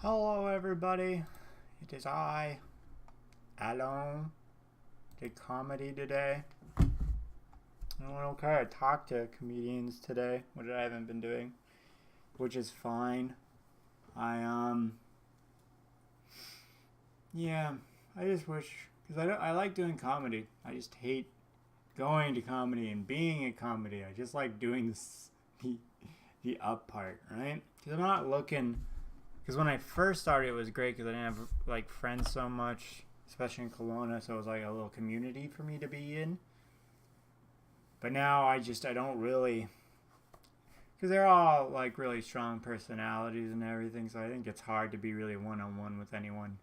Hello, everybody. It is I, Alon. Did comedy today. I don't care. I talked to comedians today, which I haven't been doing, which is fine. Yeah. I just wish because I like doing comedy. I just hate going to comedy and being at comedy. I just like doing the the up part, right? Because I'm not looking. Because when I first started, it was great because I didn't have like friends so much, especially in Kelowna. So it was like a little community for me to be in. But now I don't really, because they're all like really strong personalities and everything. So I think it's hard to be really one on one with anyone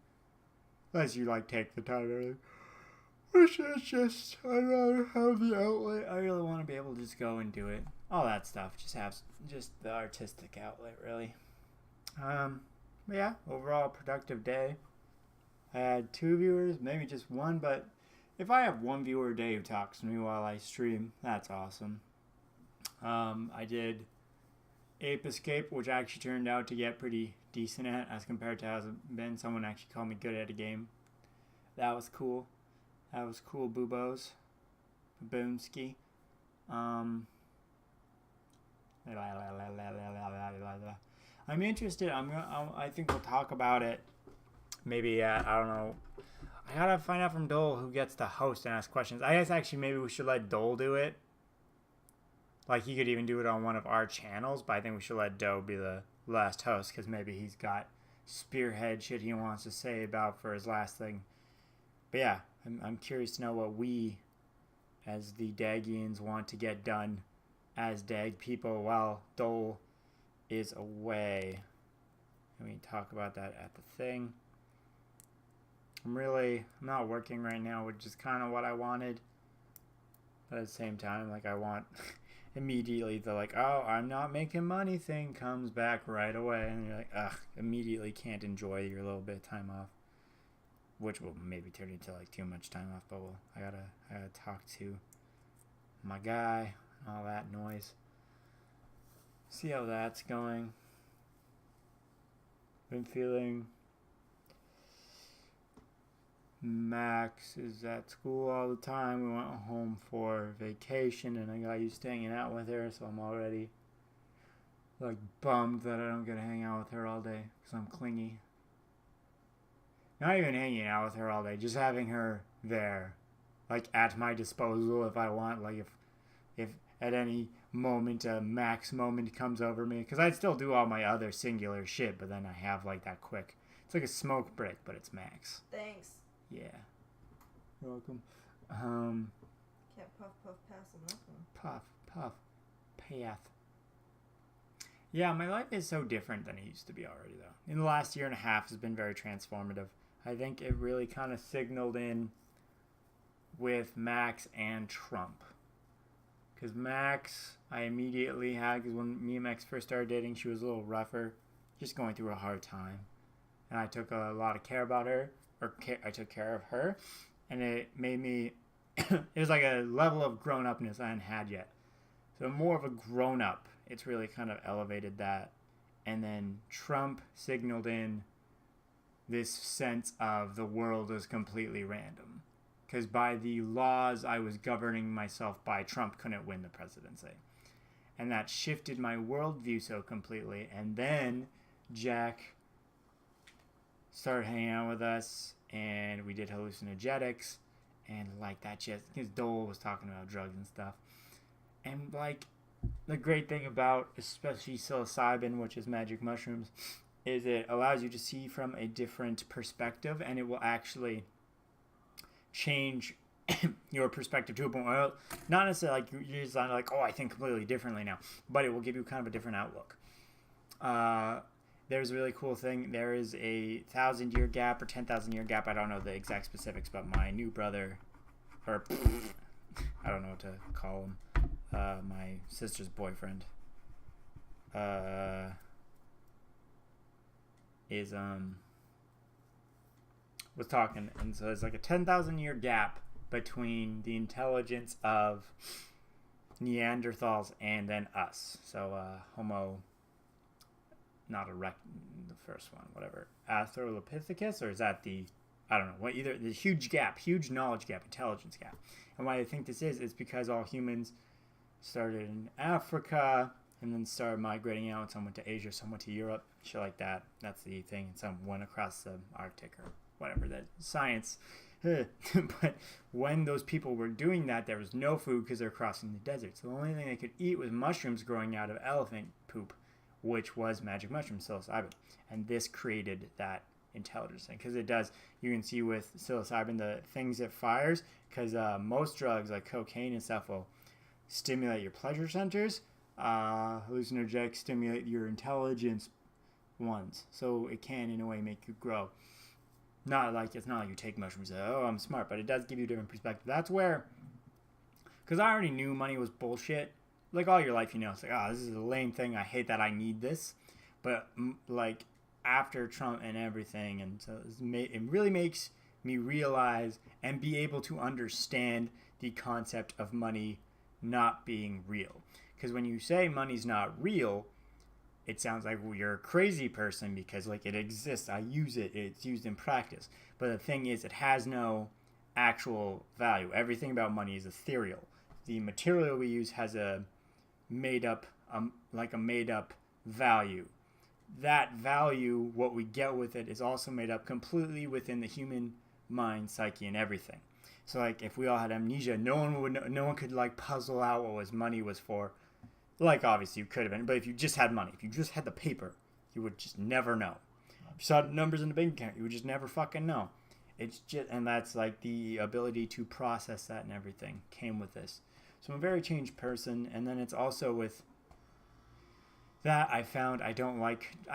unless you like take the time. Really. Which is just I'd rather have the outlet. I really want to be able to just go and do it. All that stuff. Just have just the artistic outlet, really. But yeah, overall productive day. I had 2 viewers, maybe just one, but if I have one viewer a day who talks to me while I stream, that's awesome. I did Ape Escape, which actually turned out to get pretty decent at as compared to how it's been. Someone actually called me good at a game. That was cool. Boobos. Baboonski. I'm interested. I think we'll talk about it. Maybe I don't know. I gotta find out from Dole who gets to host and ask questions. I guess actually maybe we should let Dole do it. Like he could even do it on one of our channels, but I think we should let Dole be the last host because maybe he's got spearhead shit he wants to say about for his last thing. But yeah, I'm curious to know what we, as the Daggians, want to get done as Dagg people while Dole is away. And we can talk about that at the thing. I'm not working right now, which is kind of what I wanted. But at the same time, like I want immediately the like, oh, I'm not making money thing comes back right away. And you're like, ugh, immediately can't enjoy your little bit of time off. Which will maybe turn into like too much time off, but I gotta talk to my guy and all that noise. See how that's going. Been feeling Max is at school all the time. We went home for vacation and I got used to hanging out with her, so I'm already like bummed that I don't get to hang out with her all day because I'm clingy. Not even hanging out with her all day, just having her there, like at my disposal if I want, like if at any moment a Max moment comes over me, because I'd still do all my other singular shit, but then I have like that quick, it's like a smoke break, but it's Max. Thanks. Yeah. You're welcome. Can't puff pass on this one. Puff, path. Yeah, my life is so different than it used to be already, though. In the last year and a half has been very transformative. I think it really kind of signaled in with Max and Trump. Because Max, I immediately had, because when me and Max first started dating, she was a little rougher, just going through a hard time. And I took a lot of care about her, I took care of her, and it made me, it was like a level of grown-upness I hadn't had yet. So more of a grown-up, it's really kind of elevated that. And then Trump signaled in this sense of the world is completely random. Because by the laws I was governing myself by, Trump couldn't win the presidency. And that shifted my worldview so completely. And then Jack started hanging out with us, and we did hallucinogenics, and like that just, because Dole was talking about drugs and stuff. And like, the great thing about especially psilocybin, which is magic mushrooms, is it allows you to see from a different perspective, and it will actually change your perspective to a point where, not necessarily like you're just like, oh, I think completely differently now, but it will give you kind of a different outlook. There's a really cool thing. There is a 1,000-year gap or 10,000-year gap. I don't know the exact specifics, but my new brother, or I don't know what to call him, my sister's boyfriend, was talking, and so there's like a 10,000-year gap between the intelligence of Neanderthals and then us. So Homo not erect, the first one, whatever, Australopithecus, or is that the, I don't know, what, either the huge gap, huge knowledge gap, intelligence gap. And why I think this is because all humans started in Africa and then started migrating out. Some went to Asia, some went to Europe, shit like that. That's the thing. And some went across the Arctic or whatever, that science. But when those people were doing that, there was no food because they're crossing the desert. So the only thing they could eat was mushrooms growing out of elephant poop, which was magic mushroom, psilocybin. And this created that intelligence thing, because it does. You can see with psilocybin the things it fires, because most drugs like cocaine and stuff will stimulate your pleasure centers. Hallucinogenics stimulate your intelligence ones, so it can in a way make you grow. It's not like you take mushrooms and say, oh, I'm smart, but it does give you a different perspective. That's where, because I already knew money was bullshit. Like all your life, it's like, oh, this is a lame thing. I hate that I need this. But like after Trump and everything, and so it really makes me realize and be able to understand the concept of money not being real. Because when you say money's not real, it sounds like, well, you're a crazy person, because like it exists, I use it, it's used in practice. But the thing is, it has no actual value. Everything about money is ethereal. The material we use has a made up value. That value, what we get with it, is also made up completely within the human mind, psyche, and everything. So like if we all had amnesia, no one could like puzzle out what money was for. Like, obviously, you could have been, but if you just had money, if you just had the paper, you would just never know. If you saw numbers in the bank account, you would just never fucking know. It's just, and that's like the ability to process that and everything came with this. So I'm a very changed person, and then it's also with that I found I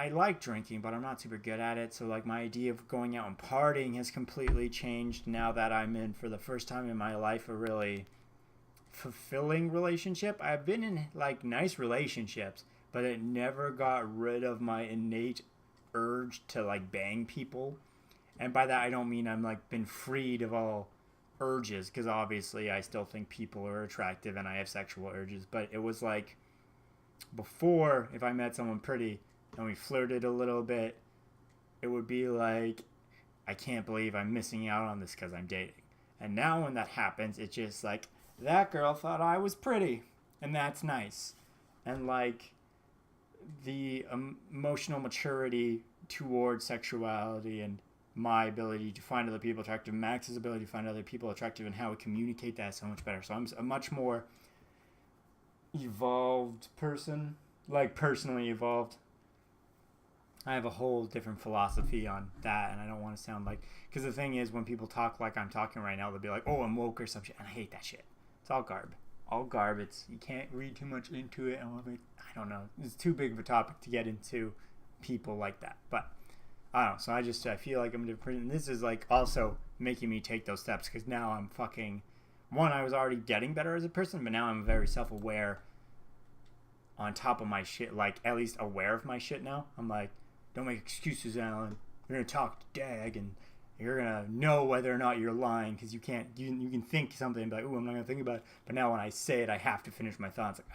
like drinking, but I'm not super good at it. So like my idea of going out and partying has completely changed now that I'm in, for the first time in my life, a really fulfilling relationship. I've been in like nice relationships, but it never got rid of my innate urge to like bang people. And by that I don't mean I'm like been freed of all urges, because obviously I still think people are attractive and I have sexual urges, but it was like before, if I met someone pretty and we flirted a little bit, it would be like, I can't believe I'm missing out on this because I'm dating. And now when that happens, it's just like, that girl thought I was pretty, and that's nice. And like the emotional maturity towards sexuality and my ability to find other people attractive, Max's ability to find other people attractive, and how we communicate that is so much better. So I'm a much more evolved person, like personally evolved. I have a whole different philosophy on that, and I don't want to sound like, because the thing is, when people talk like I'm talking right now, they'll be like, oh, I'm woke or some shit, and I hate that shit. It's all garb. It's, you can't read too much into it. I don't know. It's too big of a topic to get into people like that. But I don't know. So I feel like I'm a different person. And this is like also making me take those steps, because now I'm fucking, one, I was already getting better as a person, but now I'm very self-aware on top of my shit, like at least aware of my shit now. I'm like, don't make excuses, Alan. You're going to talk to Dagg, and you're going to know whether or not you're lying, because you can think something and be like, ooh, I'm not going to think about it. But now when I say it, I have to finish my thoughts. Like,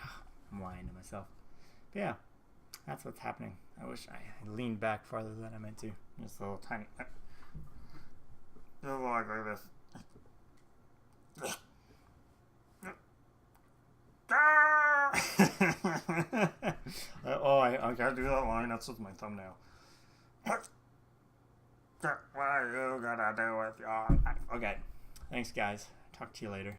I'm lying to myself. But yeah, that's what's happening. I wish I leaned back farther than I meant to. Just a little tiny. Just like this. I can't do that line. That's just my thumbnail. What are you gonna do with your life? Okay. Thanks, guys. Talk to you later.